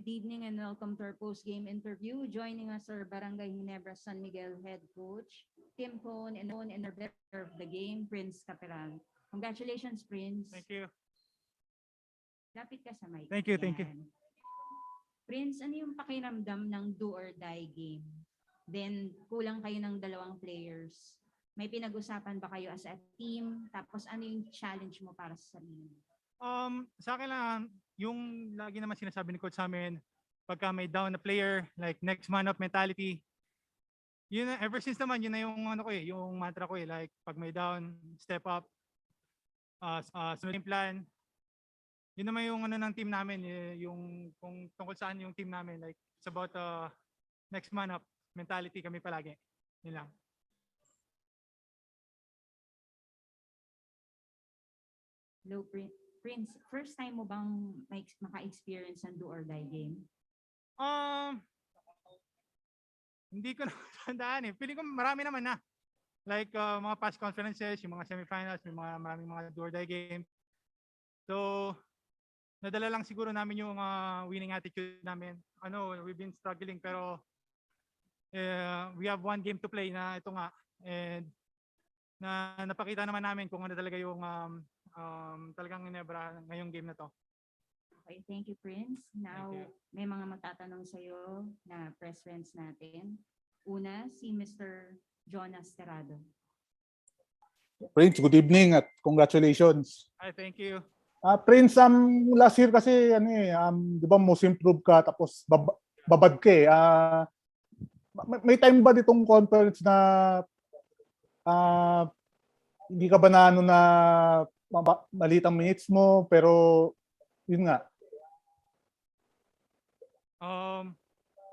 Good evening and welcome to our post-game interview. Joining us are Barangay Ginebra San Miguel head coach, Tim Cone, and our better of the game, Prince Caperal. Congratulations, Prince. Thank you. Lapit ka sa mic. Thank you, thank you. Prince, ano yung pakiramdam ng do or die game? Then, kulang kayo ng 2 players. May pinag-usapan ba kayo as a team? Tapos, ano yung challenge mo para sa sarili? Sa akin lang, yung lagi naman sinasabi ni coach sa amin, pagka may down na player, like next man up mentality, yun na, ever since naman, yun na yung ano ko yung mantra ko like pag may down, step up, sunod yung plan. Yun naman yung ano ng team namin, yung kung tungkol saan yung team namin, like it's about next man up mentality kami palagi. Yun lang. Hello, Prince, first time mo bang maka-experience ng do or die game? Hindi ko na tandaan eh. Feeling ko marami naman na. Like mga past conferences, yung mga semifinals, yung maraming mga do or die game. So, nadala lang siguro namin yung winning attitude namin. We've been struggling pero we have 1 game to play na ito nga. And napakita naman namin kung ano talaga yung talagang Ginebra ngayong game na to. Okay, thank you, Prince. Now, may mga magtatanong sa'yo na press friends natin. Una, si Mr. Jonas Terrado. Prince, good evening at congratulations. Hi, thank you. Prince, last year kasi di ba most improved ka tapos babad ka eh. May time ba ditong conference na hindi ka ba na maliit ang minutes mo pero yun nga.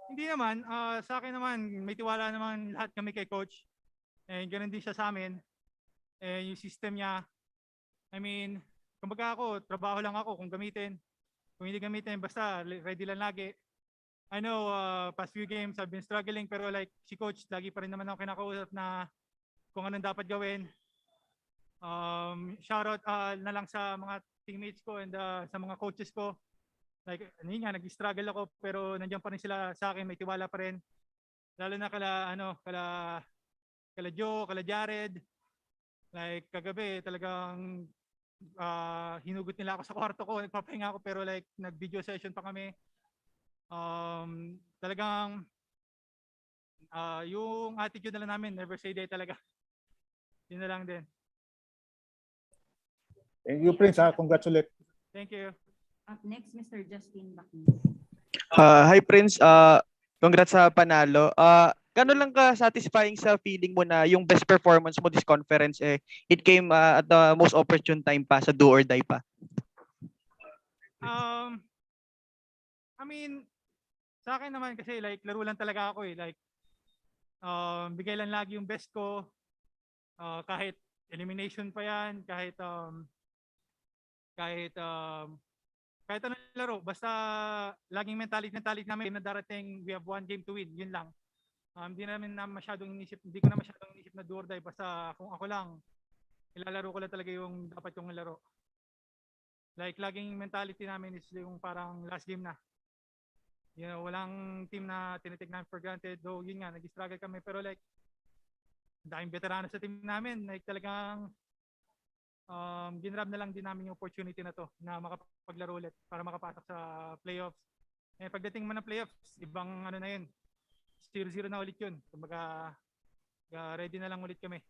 Hindi naman. Sa akin naman, may tiwala naman lahat kami kay coach. And ganun din siya sa amin. Yung system niya, I mean, kumbaga ako, trabaho lang ako kung gamitin. Kung hindi gamitin, basta ready lang lagi. I know, past few games I've been struggling pero like si coach, lagi pa rin naman ako kinakausap na kung anong dapat gawin. Shoutout na lang sa mga teammates ko and sa mga coaches ko. Like, nag-struggle ako pero nandiyan pa rin sila sa akin, may tiwala pa rin. Lalo na kala Joe, kala Jared. Like, kagabi talagang hinugot nila ako sa kwarto ko, nagpapahinga ako pero like nag-video session pa kami. Talagang yung attitude na lang namin, never say die talaga. Yun na lang din. Thank you, Prince. Congratulations. Thank you. Up next, Mr. Justin Bakis. Hi, Prince. Congrats sa panalo. Gano'n lang ka satisfying sa feeling mo na yung best performance mo this conference it came at the most opportune time pa sa do or die pa? I mean, sa akin naman kasi like laro lang talaga ako eh. Like bigay lang lagi yung best ko. Kahit elimination pa yan, kahit anong laro, basta laging mentality namin na darating, we have 1 game to win, yun lang. Hindi ko na masyadong inisip na do or die, basta kung ako lang, ilalaro ko lang talaga yung dapat yung laro. Like, laging mentality namin is yung parang last game na. You know, walang team na tinitake namin for granted, though yun nga, nag-struggle kami, pero like, daming veterano sa team namin, like talagang ginrab na lang din namin yung opportunity na to na makapaglaro ulit para makapasok sa playoffs. Pagdating mo ng playoffs, ibang ano na yun, 0-0 na ulit yun. Kumbaga, ready na lang ulit kami.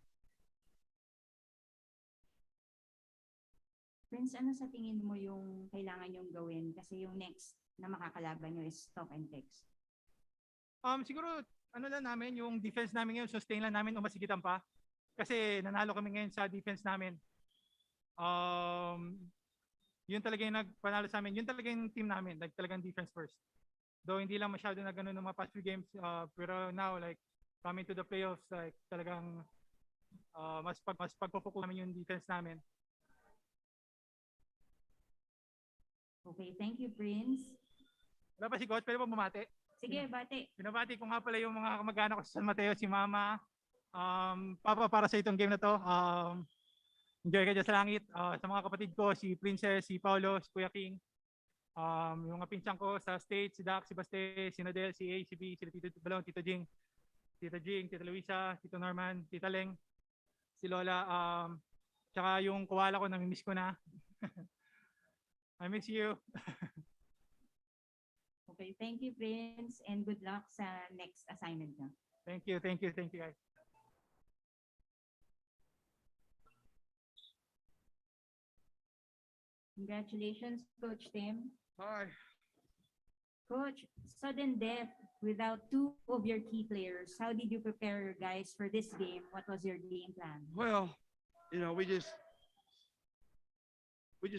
Prince, ano sa tingin mo yung kailangan yung gawin? Kasi yung next na makakalaban nyo is talk and text. Siguro, ano lang namin, yung defense namin ngayon, sustain lang namin o masigitan pa. Kasi nanalo kami ngayon sa defense namin. Yun talaga yung nagpanalo sa amin. Yun talaga yung team namin, like talagang defense first. Though hindi lang masyado na ganun ng mga past few games, pero now like coming to the playoffs, like talagang mas pagpo-focus namin yung defense namin. Okay, thank you, Prince. Wala pa si Coach, pwede ba bumati? Sige, bati. Binabati ko nga pala yung mga kamag-anak ko sa San Mateo, si Mama, Papa, para sa itong game na to. Enjoy ka dyan sa langit. Sa mga kapatid ko, si Princess, si Paulo, si Kuya King. Yung mga pinsan ko sa States, si Dax, si Baste, si Nadel, si A, si B, si Tito Balong, Tito Jing, Tita Jing, Tita Luisa, Tito Norman, Tita Leng, si Lola, tsaka yung koala ko, namimiss ko na. I miss you. Okay, thank you, Prince, and good luck sa next assignment nyo. Thank you guys. Congratulations, Coach Tim. Hi. Coach, sudden death without two of your key players. How did you prepare your guys for this game? What was your game plan? Well, you know, we just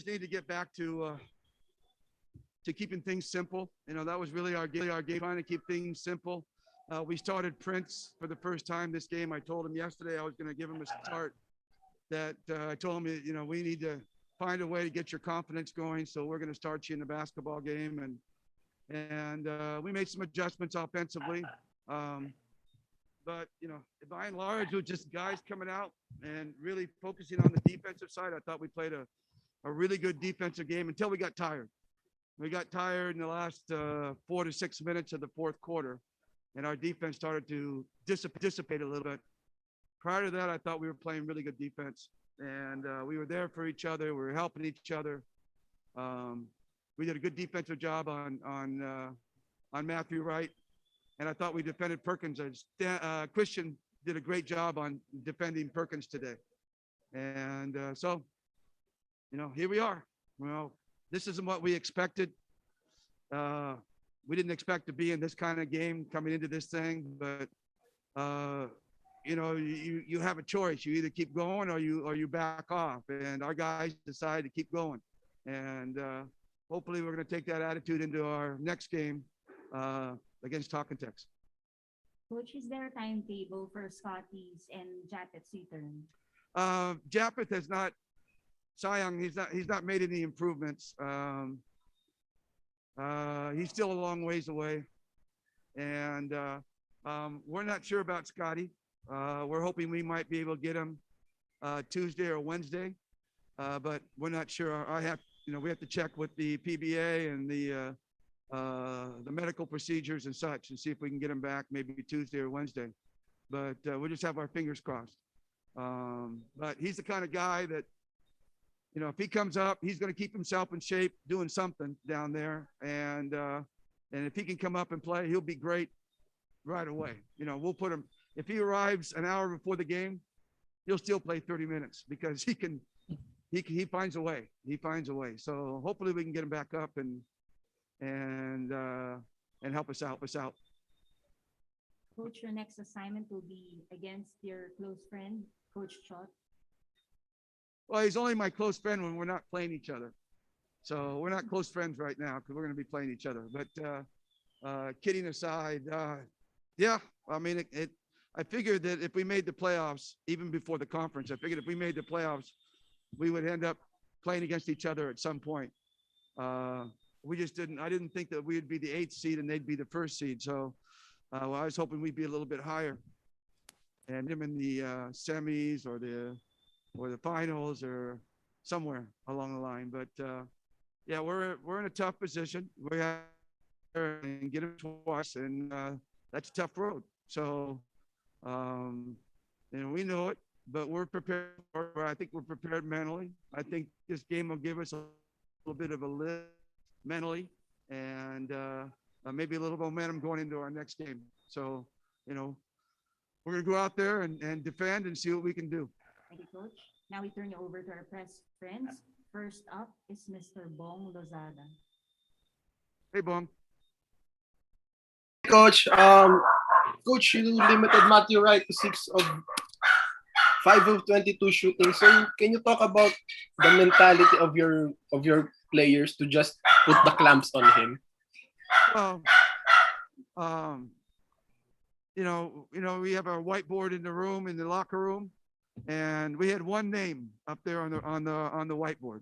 need to get back to keeping things simple. You know, that was really our game, trying to keep things simple. We started Prince for the first time this game. I told him yesterday I was going to give him a start. That I told him, you know, we need to find a way to get your confidence going. So we're going to start you in the basketball game, and we made some adjustments offensively. But you know, by and large, it was just guys coming out and really focusing on the defensive side. I thought we played a really good defensive game until we got tired. We got tired in the last 4 to 6 minutes of the fourth quarter, and our defense started to dissipate a little bit. Prior to that, I thought we were playing really good defense, and we were there for each other. We were helping each other. We did a good defensive job on Matthew Wright, and I thought we defended Perkins. Christian did a great job on defending Perkins today, and so, you know, here we are. Well, this isn't what we expected. We didn't expect to be in this kind of game coming into this thing, but you know, you have a choice. You either keep going or you back off. And our guys decided to keep going. And hopefully we're going to take that attitude into our next game against Talkentex. Coach, is there a timetable for Scotty's and Japet's return? Japeth has not, Sayang, he's not made any improvements. He's still a long ways away. And we're not sure about Scotty. We're hoping we might be able to get him Tuesday or Wednesday, but we're not sure. We have to check with the PBA and the medical procedures and such, and see if we can get him back maybe Tuesday or Wednesday. But we'll just have our fingers crossed. But he's the kind of guy that, you know, if he comes up, he's going to keep himself in shape, doing something down there, and if he can come up and play, he'll be great right away. You know, we'll put him. If he arrives an hour before the game, he'll still play 30 minutes because he finds a way. He finds a way. So hopefully we can get him back up and help us out. Coach, your next assignment will be against your close friend, Coach Chot. Well, he's only my close friend when we're not playing each other. So we're not close friends right now because we're going to be playing each other. But kidding aside, yeah, I mean, I figured that if we made the playoffs, even before the conference, I figured if we made the playoffs, we would end up playing against each other at some point. We just didn't. I didn't think that we'd be the 8th seed and they'd be the 1st seed. So I was hoping we'd be a little bit higher, and him in the semis or the finals or somewhere along the line. But yeah, we're in a tough position. We have to get him twice, and that's a tough road. So we know it, but we're prepared. I think we're prepared mentally. I think this game will give us a little bit of a lift mentally, and maybe a little momentum going into our next game. So, you know, we're going to go out there and defend and see what we can do. Thank you, Coach. Now we turn you over to our press friends. First up is Mr. Bong Lozada. Hey, Bong. Coach, Coach, you limited Matthew Wright to 5 of 22 shooting. So can you talk about the mentality of your players to just put the clamps on him? Well, we have our whiteboard in the room, in the locker room, and we had one name up there on the whiteboard.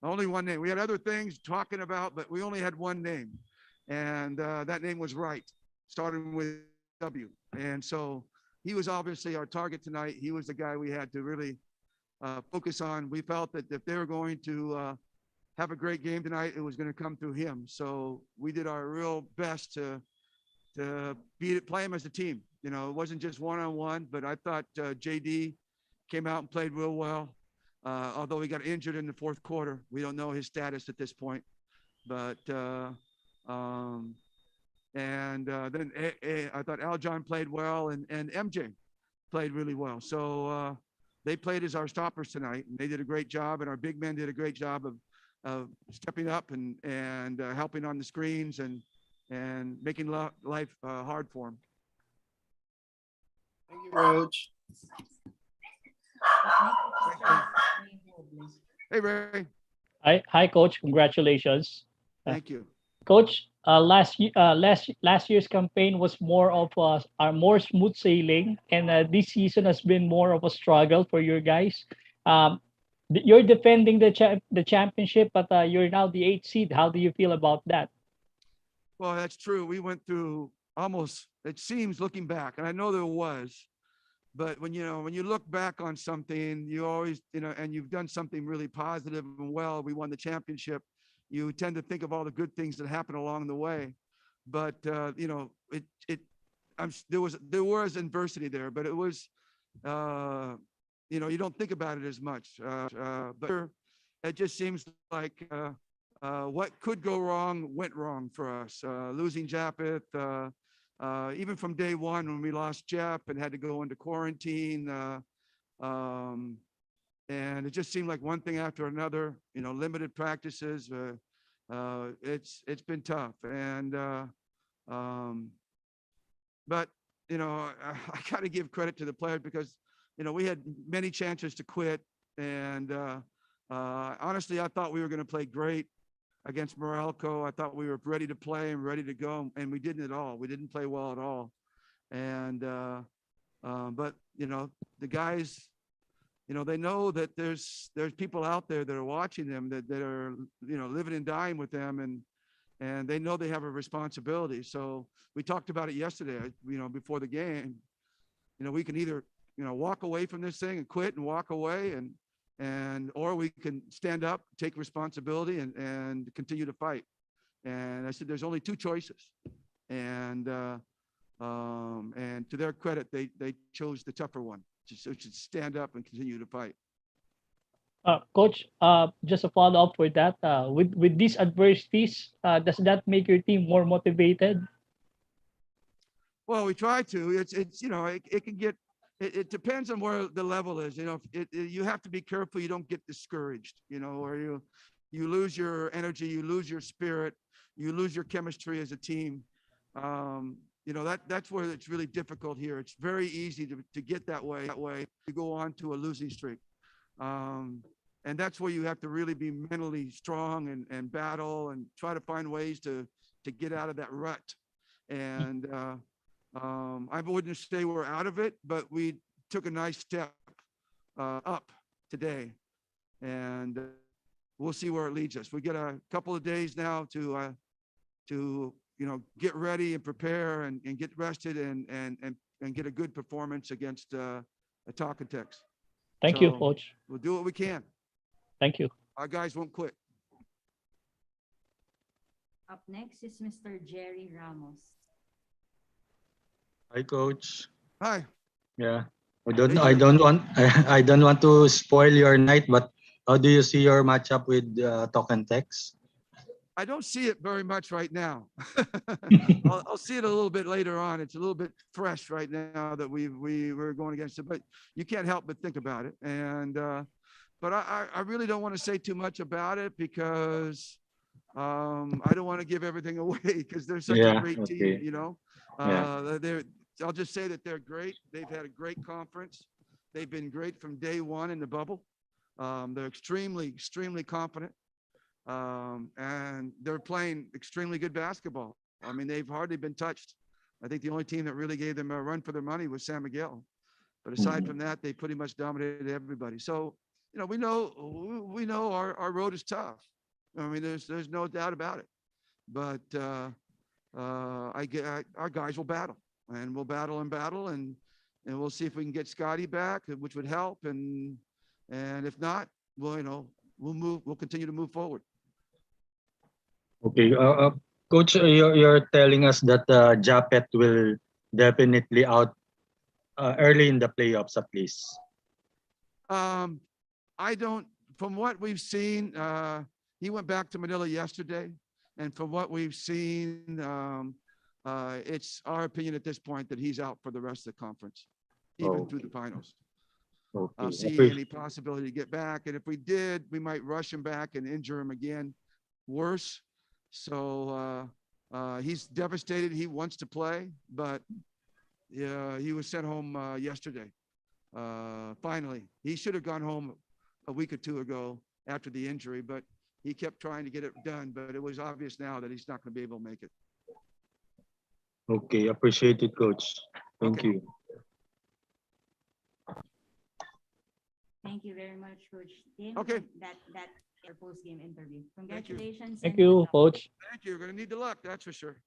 Only one name. We had other things talking about, but we only had one name, and that name was Wright, starting with W. And so he was obviously our target tonight. He was the guy we had to really focus on. We felt that if they were going to have a great game tonight, it was going to come through him. So we did our real best to play him as a team. You know, it wasn't just one-on-one, but I thought JD came out and played real well. Although he got injured in the fourth quarter, we don't know his status at this point. But then I thought Aljon played well, and MJ played really well. So they played as our stoppers tonight, and they did a great job. And our big men did a great job of stepping up and helping on the screens and making life hard for them. Thank you, Coach. Hey, Ray. Hi, Coach. Congratulations. Thank you. Coach, last year's campaign was more of a more smooth sailing, and this season has been more of a struggle for your guys. You're defending the championship, but you're now the 8th seed. How do you feel about that? Well, that's true. We went through almost, it seems looking back, and I know there was, but when you look back on something, you always, and you've done something really positive and well, we won the championship, you tend to think of all the good things that happened along the way. But, there was adversity there, but it was, you don't think about it as much. But it just seems like what could go wrong went wrong for us. Losing Japeth, even from day one when we lost Jeff and had to go into quarantine, and it just seemed like one thing after another. Limited practices. It's been tough, and but I got to give credit to the players because we had many chances to quit, and honestly, I thought we were going to play great against Moralco. I thought we were ready to play and ready to go, and we didn't at all. We didn't play well at all, and but the guys, they know that there's people out there that are watching them that are living and dying with them, and they know they have a responsibility. So we talked about it yesterday, before the game. We can either walk away from this thing and quit and walk away, or we can stand up, take responsibility, and continue to fight. And I said, there's only two choices. And to their credit, they chose the tougher one, so to stand up and continue to fight. Coach, just a follow up for that. With these adversities, does that make your team more motivated? Well, we try to. It can get. It depends on where the level is. You have to be careful you don't get discouraged. Or you lose your energy, you lose your spirit, you lose your chemistry as a team. That's where it's really difficult here. It's very easy to get that way. You go on to a losing streak, and that's where you have to really be mentally strong and battle and try to find ways to get out of that rut. And I wouldn't say we're out of it, but we took a nice step up today, and we'll see where it leads us. We get a couple of days now to get ready and prepare and get rested and get a good performance against Talkatex. Thank you, Coach. We'll do what we can. Thank you. Our guys won't quit. Up next is Mr. Jerry Ramos. Hi, Coach. Hi. Yeah. I don't want to spoil your night, but how do you see your matchup with Talkatex? I don't see it very much right now. I'll see it a little bit later on. It's a little bit fresh right now that we're going against it, but you can't help but think about it. And but I really don't want to say too much about it because I don't want to give everything away because they're such a great team. I'll just say that they're great. They've had a great conference. They've been great from day one in the bubble. They're extremely confident. And they're playing extremely good basketball. I mean, they've hardly been touched. I think the only team that really gave them a run for their money was San Miguel. But aside from that, they pretty much dominated everybody. So, we know our road is tough. I mean, there's no doubt about it. But our guys will battle, and we'll battle, and we'll see if we can get Scotty back, which would help. And if not, we'll continue to move forward. Okay. Coach, you're telling us that Japet will definitely out early in the playoffs at least. I don't, from what we've seen, he went back to Manila yesterday. And from what we've seen, it's our opinion at this point that he's out for the rest of the conference, even through the finals. Okay. See any possibility to get back. And if we did, we might rush him back and injure him again worse. So he's devastated. He wants to play, but he was sent home yesterday. Finally, he should have gone home a week or two ago after the injury, but he kept trying to get it done. But it was obvious now that he's not going to be able to make it. Okay. Appreciate it, Coach. Thank Okay. you. Thank you very much, Coach Tim. Okay. That our post-game interview. Thank you. Congratulations. Thank and good you, luck. Coach. Thank you. You're going to need the luck, that's for sure.